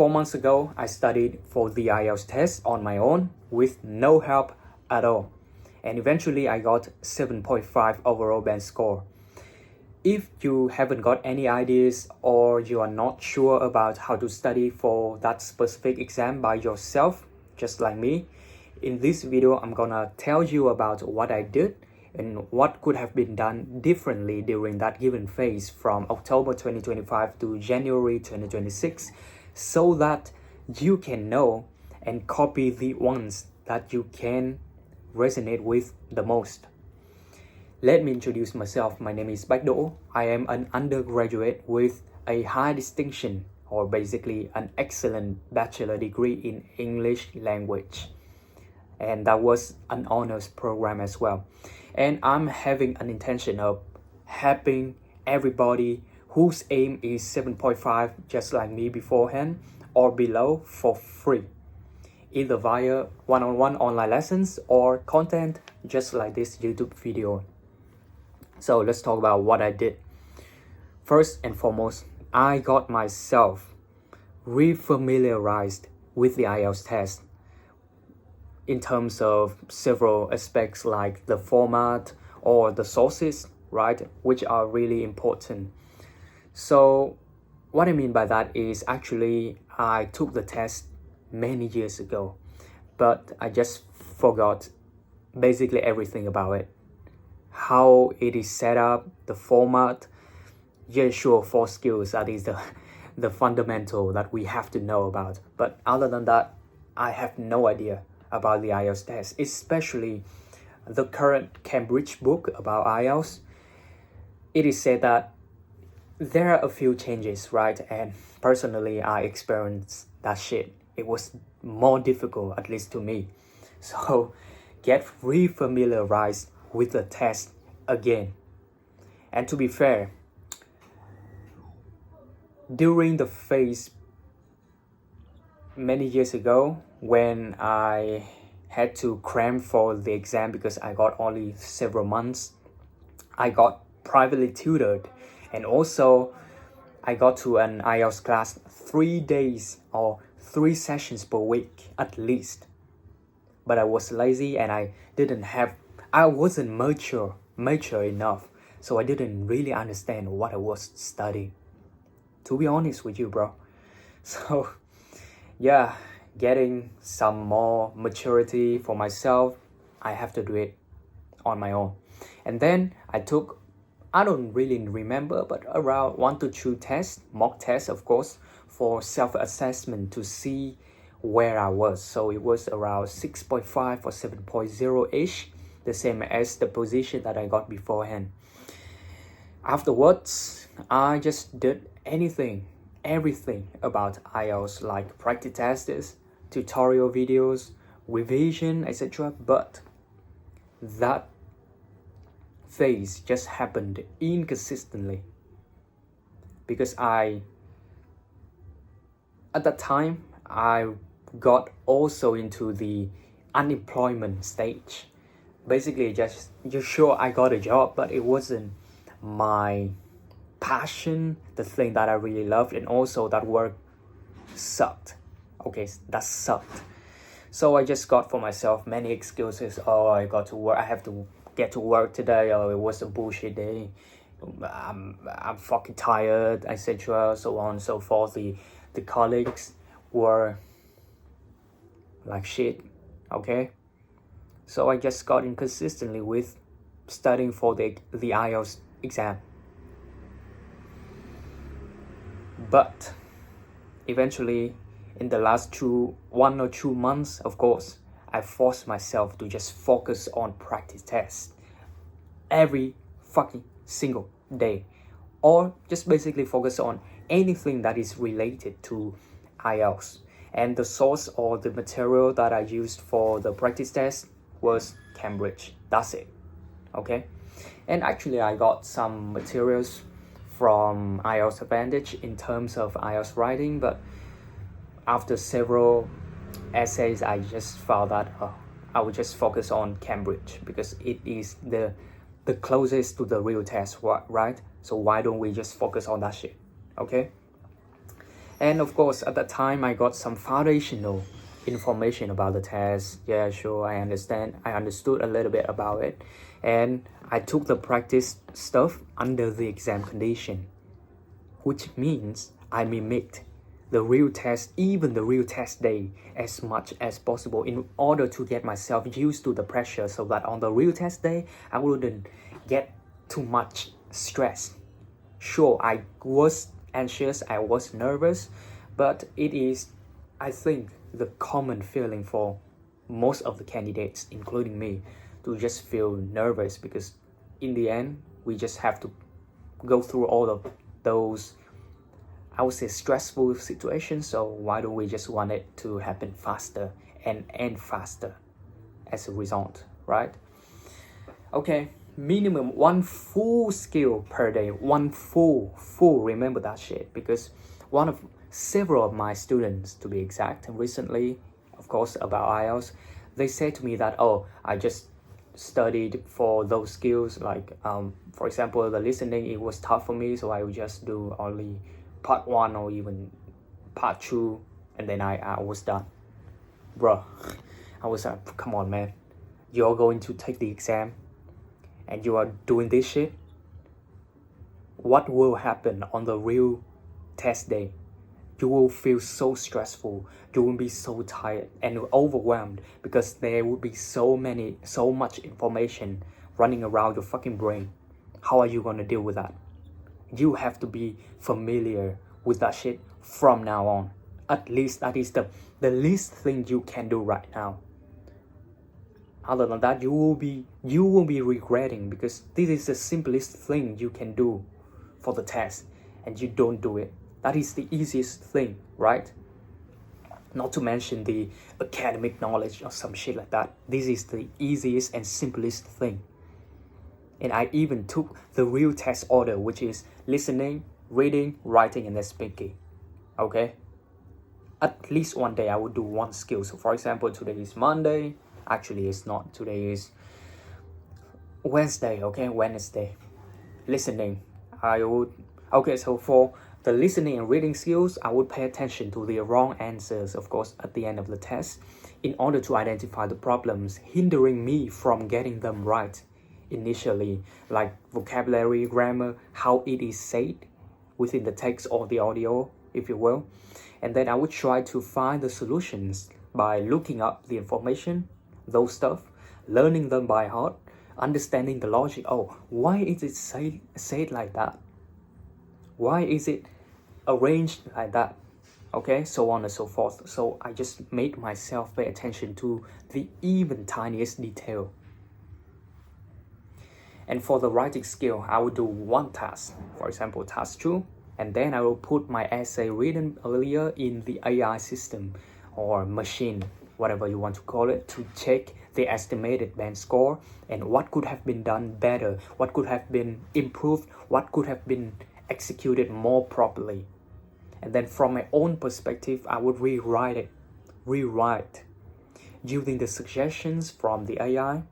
4 months ago, I studied for the IELTS test on my own with no help at all. And eventually I got 7.5 overall band score. If you haven't got any ideas or you are not sure about how to study for that specific exam by yourself, just like me, in this video I'm gonna tell you about what I did and what could have been done differently during that given phase from October 2025 to January 2026, so that you can know and copy the ones that you can resonate with the most. Let me introduce myself. My name is Bách Đỗ. I am an undergraduate with a high distinction, or basically an excellent bachelor degree in English language. And that was an honors program as well. And I'm having an intention of helping everybody whose aim is 7.5 just like me beforehand or below for free, either via one-on-one online lessons or content just like this YouTube video. So let's talk about what I did. First and foremost, I got myself refamiliarized with the IELTS test in terms of several aspects like the format or the sources, right, which are really important. So what I mean by that is actually I took the test many years ago, but I just forgot basically everything about it. How it is set up, the format. Yeah, sure, 4 skills, that is the fundamental that we have to know about. But other than that, I have no idea about the IELTS test, especially the current Cambridge book about IELTS. It is said that there are a few changes, right? And personally, I experienced that shit. It was more difficult, at least to me. So get refamiliarized with the test again. And to be fair, during the phase many years ago when I had to cram for the exam because I got only several months, I got privately tutored, and also I got to an IELTS class 3 days or 3 sessions per week at least. But I was lazy and I wasn't mature enough, so I didn't really understand what I was studying, to be honest with you, bro. So yeah, getting some more maturity for myself, I have to do it on my own. And then I took, I don't really remember, but around 1 to 2 tests, mock tests of course, for self-assessment to see where I was. So it was around 6.5 or 7.0-ish, the same as the position that I got beforehand. Afterwards, I just did everything about IELTS, like practice tests, tutorial videos, revision, etc. But that phase just happened inconsistently because at that time, I got also into the unemployment stage. Basically, just sure I got a job, but it wasn't my passion, the thing that I really loved, and also that work sucked. Okay, that sucked. So I just got for myself many excuses. Oh, I got to work. I have to get to work today. Oh, it was a bullshit day. I'm fucking tired, etc. So on and so forth. The colleagues were like shit. Okay. So I just got inconsistently with studying for the IELTS exam. But eventually, in the last 1 or 2 months, of course, I forced myself to just focus on practice tests every fucking single day, or just basically focus on anything that is related to IELTS. And the source or the material that I used for the practice test was Cambridge. That's it. Okay. And actually I got some materials from IELTS Advantage in terms of IELTS writing, but after several essays I just found that I would just focus on Cambridge because it is the closest to the real test, right? So why don't we just focus on that shit? Okay. And of course, at that time, I got some foundational information about the test. Yeah, sure, I understand. I understood a little bit about it. And I took the practice stuff under the exam condition, which means I mimicked the real test, even the real test day, as much as possible in order to get myself used to the pressure so that on the real test day, I wouldn't get too much stress. Sure, I was anxious, I was nervous, but it is, I think, the common feeling for most of the candidates, including me, to just feel nervous because in the end, we just have to go through all of those, I would say, stressful situations. So why don't we just want it to happen faster and end faster as a result, right? Okay, minimum 1 full skill per day. 1 full, remember that shit, because one of several of my students, to be exact, recently, of course, about IELTS, they said to me that, oh, I just studied for those skills, like for example, the listening, it was tough for me, so I would just do only part 1 or even part 2, and then I was done. Bruh, I was like, come on, man, you're going to take the exam and you are doing this shit? What will happen on the real test day? You will feel so stressful, you will be so tired and overwhelmed because there will be so much information running around your fucking brain. How are you gonna deal with that? You have to be familiar with that shit from now on. At least that is the least thing you can do right now. Other than that, you will be regretting because this is the simplest thing you can do for the test and you don't do it. That is the easiest thing, right? Not to mention the academic knowledge or some shit like that. This is the easiest and simplest thing. And I even took the real test order, which is listening, reading, writing, and then speaking. Okay? At least one day I would do one skill. So for example, today is Monday. Actually, it's not. Today is Wednesday, okay? Wednesday. Listening. Okay, so for the listening and reading skills, I would pay attention to the wrong answers, of course, at the end of the test, in order to identify the problems hindering me from getting them right initially, like vocabulary, grammar, how it is said within the text or the audio, if you will. And then I would try to find the solutions by looking up the information, those stuff, learning them by heart, understanding the logic. Oh, why is it said like that? Why is it arranged like that? Okay, so on and so forth. So I just made myself pay attention to the even tiniest detail. And for the writing skill, I would do one task, for example, task 2, and then I will put my essay written earlier in the AI system or machine, whatever you want to call it, to check the estimated band score and what could have been done better, what could have been improved, what could have been executed more properly. And then from my own perspective, I would rewrite using the suggestions from the AI,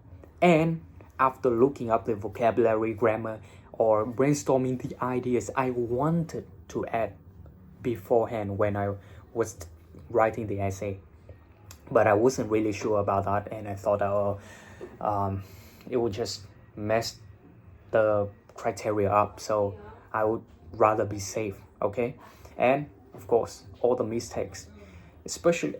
and after looking up the vocabulary, grammar, or brainstorming the ideas I wanted to add beforehand when I was writing the essay. But I wasn't really sure about that, and I thought it would just mess the criteria up, so I would rather be safe, okay? And of course, all the mistakes, especially,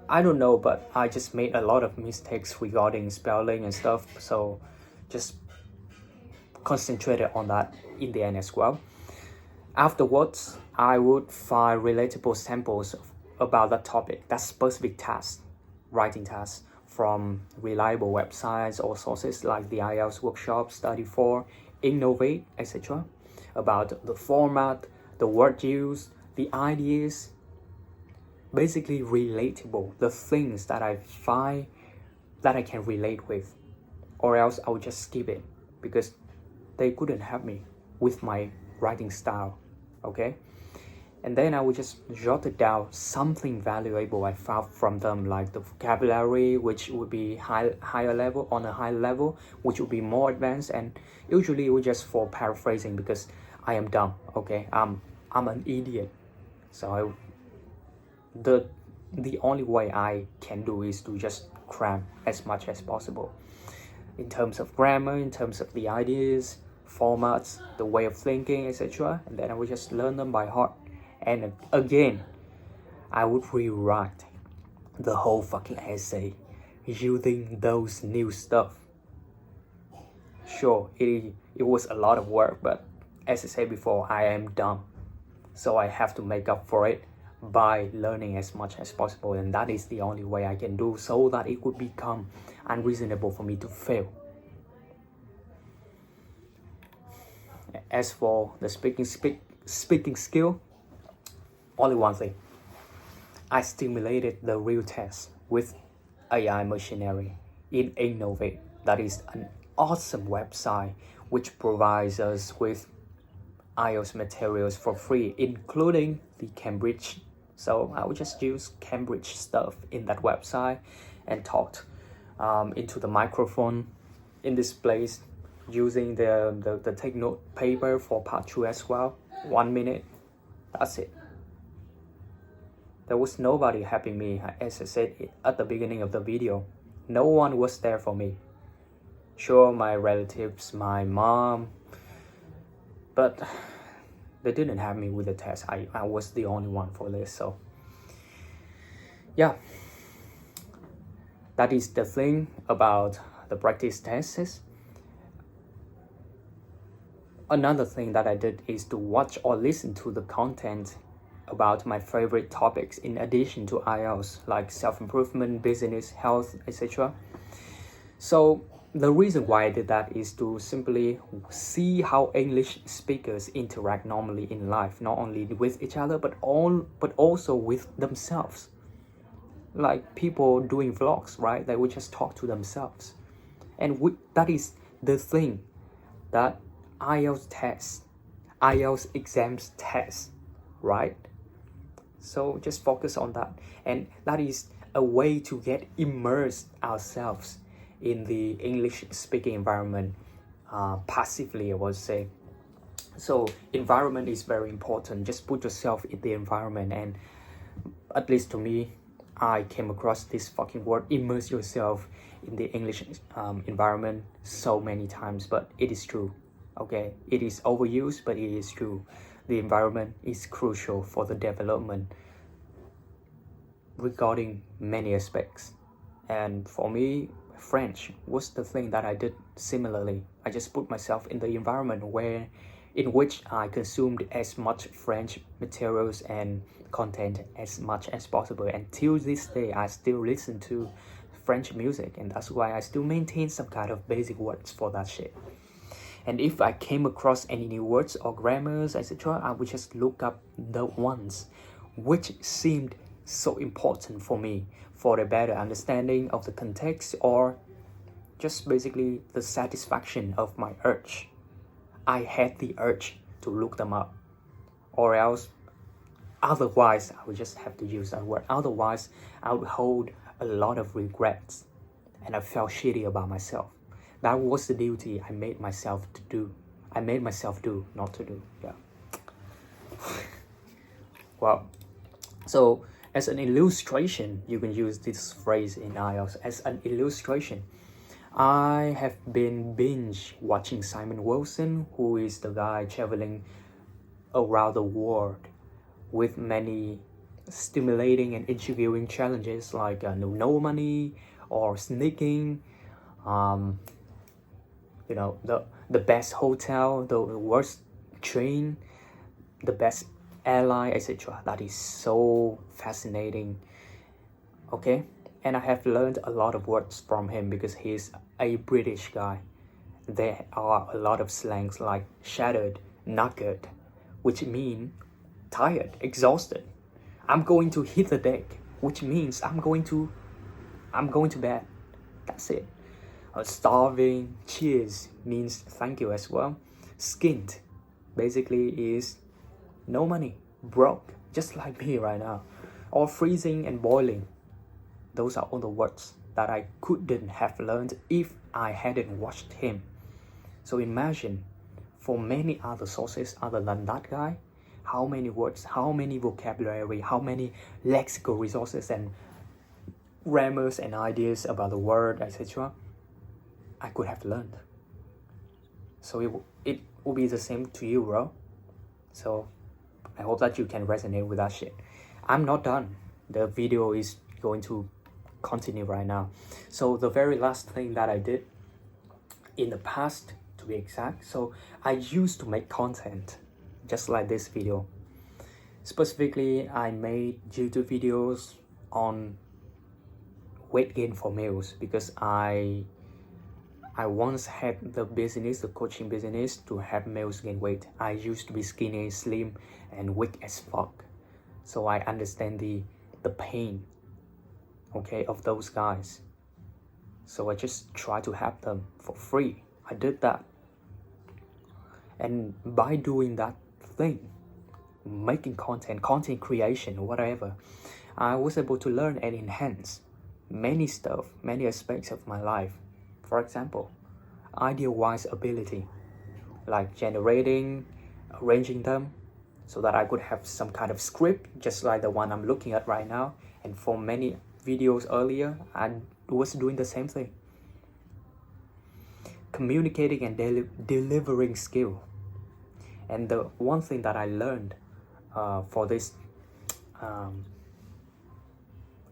I don't know, but I just made a lot of mistakes regarding spelling and stuff, so just concentrated on that in the end as well. Afterwards, I would find relatable samples about that topic, that specific task, writing task, from reliable websites or sources like the IELTS workshop, Study For, Innovate, etc. about the format, the word use, the ideas, basically relatable, the things that I find that I can relate with, or else I would just skip it because they couldn't help me with my writing style, okay? And then I would just jot it down, something valuable I found from them, like the vocabulary, which would be higher level, on a high level, which would be more advanced, and usually it was just for paraphrasing because I am dumb, okay? I'm an idiot. So the only way I can do is to just cram as much as possible in terms of grammar, in terms of the ideas, formats, the way of thinking, etc. And then I would just learn them by heart. And again, I would rewrite the whole fucking essay using those new stuff. Sure, it was a lot of work, but as I said before, I am dumb. So I have to make up for it by learning as much as possible, and that is the only way I can do, so that it would become unreasonable for me to fail. As for the speaking skill, only one thing. I stimulated the real test with AI machinery in Innovate. That is an awesome website which provides us with IELTS materials for free, including the Cambridge. So I would just use Cambridge stuff in that website and talk into the microphone in this place, using the take note paper for part 2 as well. 1 minute, that's it. There was nobody helping me, as I said at the beginning of the video. No one was there for me. Sure, my relatives, my mom, but they didn't have me with the test. I was the only one for this. So yeah, that is the thing about the practice tests. Another thing that I did is to watch or listen to the content about my favorite topics in addition to IELTS, like self-improvement, business, health, etc. So the reason why I did that is to simply see how English speakers interact normally in life, not only with each other, but also with themselves. Like people doing vlogs, right? They would just talk to themselves. And that is the thing that IELTS exams test, right? So just focus on that. And that is a way to get immersed ourselves in the English speaking environment passively, I would say. So environment is very important. Just put yourself in the environment, and at least to me, I came across this fucking word, immerse yourself in the English environment, so many times, but it is true. Okay, it is overused, but it is true. The environment is crucial for the development regarding many aspects. And for me, French was the thing that I did similarly. I just put myself in the environment in which I consumed as much French materials and content as much as possible. And till this day, I still listen to French music, and that's why I still maintain some kind of basic words for that shit. And if I came across any new words or grammars, etc., I would just look up the ones which seemed so important for me for a better understanding of the context, or just basically the satisfaction of my urge. I had the urge to look them up, or else otherwise I would just have to use that word. Otherwise I would hold a lot of regrets, and I felt shitty about myself. That was the duty I made myself to do. I made myself do, not to do. Yeah. Well, so as an illustration, you can use this phrase in IELTS as an illustration. I have been binge watching Simon Wilson, who is the guy traveling around the world with many stimulating and interviewing challenges like no money or sneaking, the best hotel, the worst train, the best airline, etc. That is so fascinating. Okay, and I have learned a lot of words from him because he's a British guy. There are a lot of slangs like shattered, knackered, which mean tired, exhausted. I'm going to hit the deck, which means I'm going to bed. That's it. Starving, cheers means thank you as well. Skint basically is no money, broke, just like me right now. Or freezing and boiling. Those are all the words that I couldn't have learned if I hadn't watched him. So imagine, for many other sources other than that guy, how many words, how many vocabulary, how many lexical resources and grammars and ideas about the word, etc. I could have learned. So it will be the same to you, bro. So I hope that you can resonate with that shit. I'm not done. The video is going to continue right now. So the very last thing that I did in the past, to be exact, so I used to make content just like this video. Specifically, I made YouTube videos on weight gain for males because I once had the business, the coaching business, to have males gain weight. I used to be skinny, slim, and weak as fuck. So I understand the pain, okay, of those guys. So I just try to help them for free. I did that. And by doing that thing, making content creation, whatever, I was able to learn and enhance many stuff, many aspects of my life. For example, idea-wise ability, like generating, arranging them, so that I could have some kind of script, just like the one I'm looking at right now. And for many videos earlier, I was doing the same thing. Communicating and delivering skill. And the one thing that I learned for this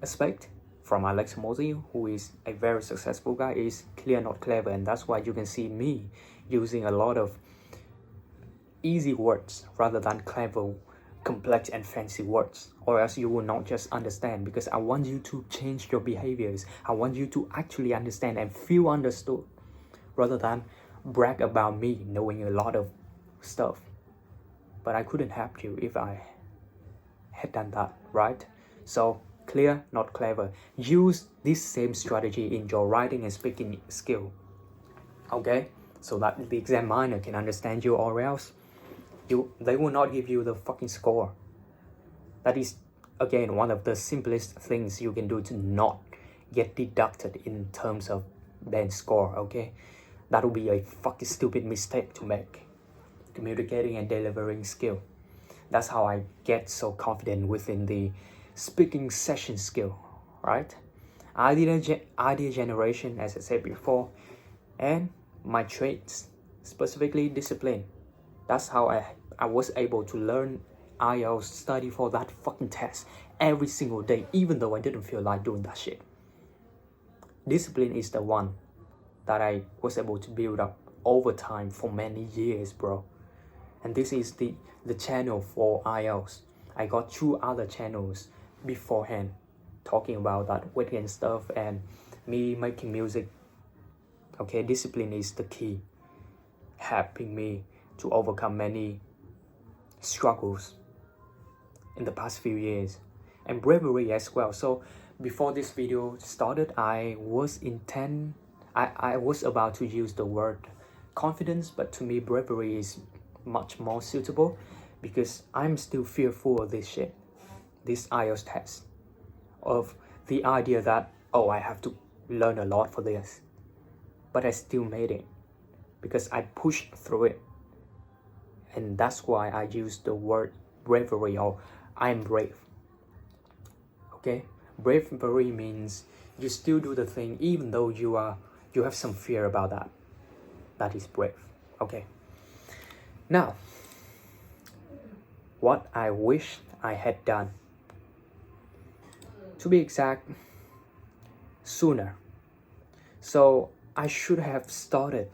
aspect from Alex Mosey, who is a very successful guy, is clear, not clever. And that's why you can see me using a lot of easy words rather than clever, complex and fancy words, or else you will not just understand, because I want you to change your behaviors. I want you to actually understand and feel understood, rather than brag about me knowing a lot of stuff. But I couldn't help you if I had done that, right? So clear, not clever. Use this same strategy in your writing and speaking skill, okay? So that the examiner can understand you, or else they will not give you the fucking score. That is, again, one of the simplest things you can do to not get deducted in terms of band score, okay? That would be a fucking stupid mistake to make. Communicating and delivering skill. That's how I get so confident within the speaking session skill, right? Idea generation, as I said before, and my traits, specifically discipline. That's how I was able to learn IELTS, study for that fucking test every single day, even though I didn't feel like doing that shit. Discipline is the one that I was able to build up over time for many years, bro. And this is the channel for IELTS. I got 2 other channels beforehand talking about that weight gain stuff and me making music. Okay, discipline is the key, helping me to overcome many struggles in the past few years, and bravery as well. So before this video started, I was about to use the word confidence, but to me bravery is much more suitable, because I'm still fearful of this shit, this IELTS test, of the idea that, oh, I have to learn a lot for this. But I still made it because I pushed through it. And that's why I use the word bravery, or I'm brave. Okay, bravery means you still do the thing even though you have some fear about that. That is brave. Okay. Now, what I wish I had done, to be exact, sooner. So I should have started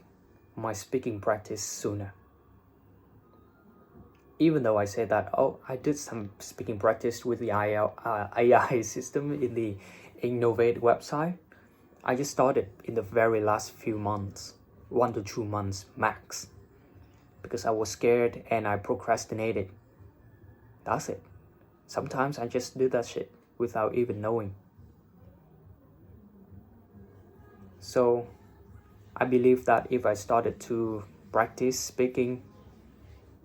my speaking practice sooner. Even though I said that, oh, I did some speaking practice with the AI system in the Innovate website, I just started in the very last few months, 1 to 2 months max, because I was scared and I procrastinated. That's it. Sometimes I just do that shit without even knowing. So I believe that if I started to practice speaking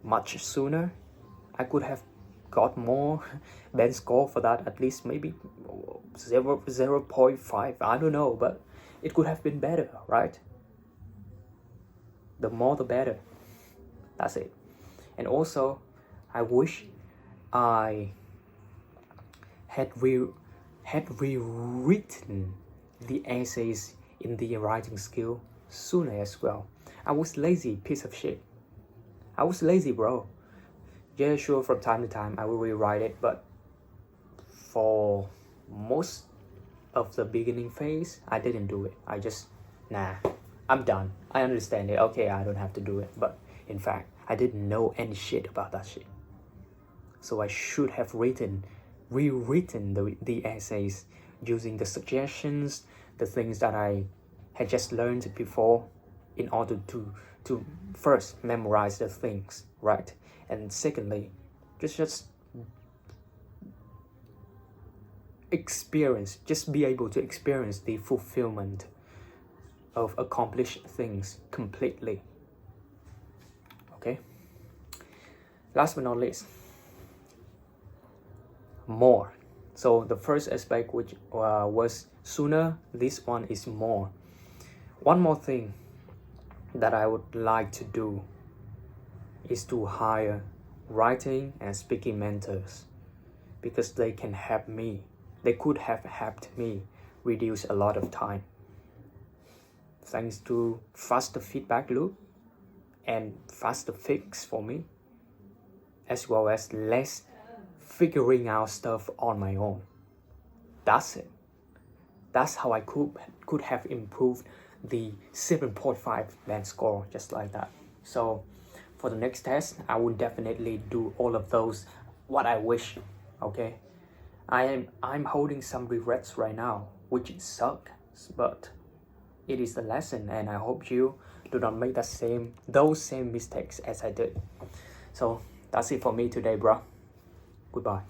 much sooner, I could have got more band score for that, at least maybe 0.5, I don't know, but it could have been better, right? The more the better. That's it. And also, I wish I had rewritten the essays in the writing skill sooner as well. I was lazy piece of shit. I was lazy, bro. Yeah, sure, from time to time I will rewrite it, but for most of the beginning phase, I didn't do it. I just, nah, I'm done. I understand it. Okay, I don't have to do it. But in fact, I didn't know any shit about that shit. So I should have rewritten the essays using the suggestions, the things that I had just learned before, in order to first memorize the things, right? And secondly, just experience, just be able to experience the fulfillment of accomplished things completely. Okay. Last but not least, more. So the first aspect, which was sooner, this one is more. One more thing that I would like to do is to hire writing and speaking mentors, because they can help me. They could have helped me reduce a lot of time, thanks to faster feedback loop and faster fix for me, as well as less figuring out stuff on my own. That's it. That's how I could have improved the 7.5 band score, just like that. So for the next test, I will definitely do all of those what I wish. Okay, I'm holding some regrets right now, which suck, but it is a lesson, and I hope you do not make those same mistakes as I did. So that's it for me today, bro. Goodbye.